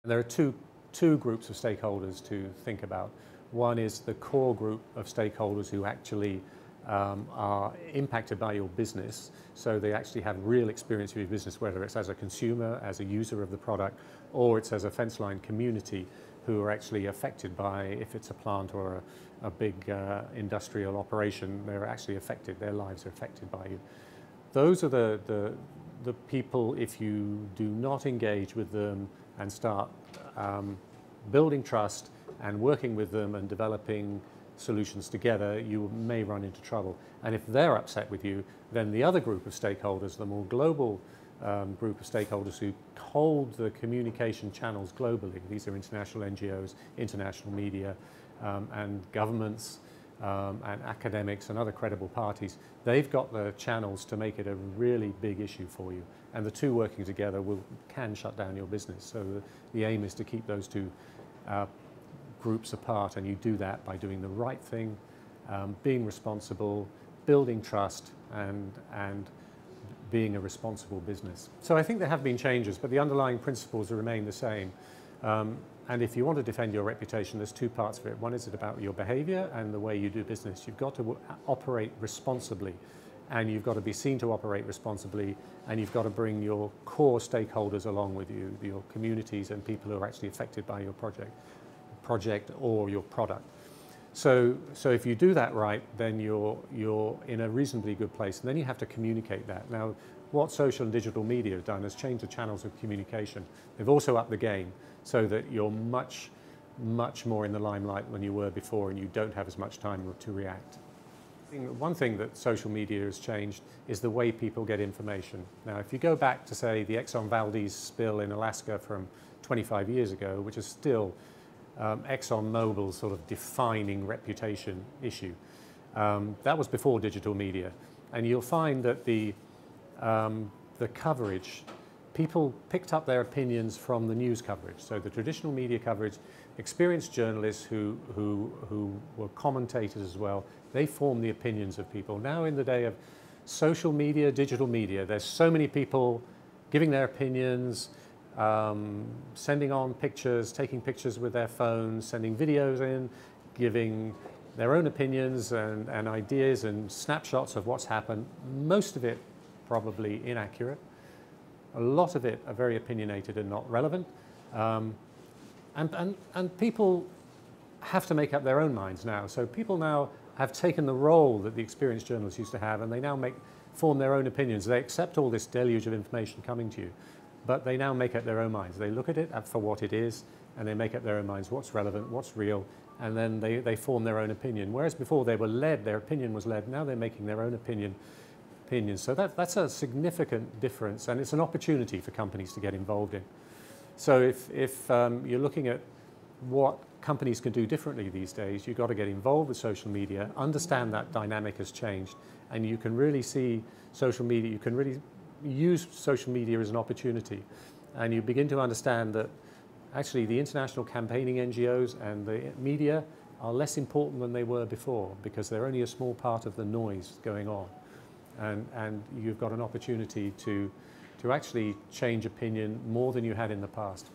There are two groups of stakeholders to think about. One is the core group of stakeholders who actually are impacted by your business, so they actually have real experience with your business, whether it's as a consumer, as a user of the product, or it's as a fence line community who are actually affected by, if it's a plant or a big industrial operation, they're actually affected, their lives are affected by you. Those are the people, if you do not engage with them and start building trust and working with them and developing solutions together, you may run into trouble. And if they're upset with you, then the other group of stakeholders, the more global group of stakeholders who hold the communication channels globally, these are international NGOs, international media, and governments, and academics and other credible parties, they've got the channels to make it a really big issue for you. And the two working together can shut down your business. So the aim is to keep those two groups apart, and you do that by doing the right thing, being responsible, building trust, and being a responsible business. So I think there have been changes, but the underlying principles remain the same. And if you want to defend your reputation, there's two parts of it. One is about your behavior and the way you do business. You've got to operate responsibly, and you've got to be seen to operate responsibly, and you've got to bring your core stakeholders along with you, your communities and people who are actually affected by your project or your product. So if you do that right, then you're in a reasonably good place, and then you have to communicate that. Now, what social and digital media have done is change the channels of communication. They've also upped the game so that you're much, much more in the limelight than you were before, and you don't have as much time to react. One thing that social media has changed is the way people get information. Now, if you go back to, say, the Exxon Valdez spill in Alaska from 25 years ago, which is still ExxonMobil's sort of defining reputation issue. That was before digital media. And you'll find that the coverage, people picked up their opinions from the news coverage. So the traditional media coverage, experienced journalists who were commentators as well, they formed the opinions of people. Now in the day of social media, digital media, there's so many people giving their opinions, sending on pictures, taking pictures with their phones, sending videos in, giving their own opinions and ideas and snapshots of what's happened. Most of it probably inaccurate. A lot of it are very opinionated and not relevant. And people have to make up their own minds now. So people now have taken the role that the experienced journalists used to have, and they now form their own opinions. They accept all this deluge of information coming to you, but they now make up their own minds. They look at it for what it is, and they make up their own minds, what's relevant, what's real, and then they form their own opinion. Whereas before they were led, their opinion was led, now they're making their own opinions. So that's a significant difference, and it's an opportunity for companies to get involved in. So if you're looking at what companies can do differently these days, you've got to get involved with social media, understand that dynamic has changed, and you can really see social media, you can really use social media as an opportunity. And you begin to understand that actually the international campaigning NGOs and the media are less important than they were before, because they're only a small part of the noise going on. And you've got an opportunity to actually change opinion more than you had in the past.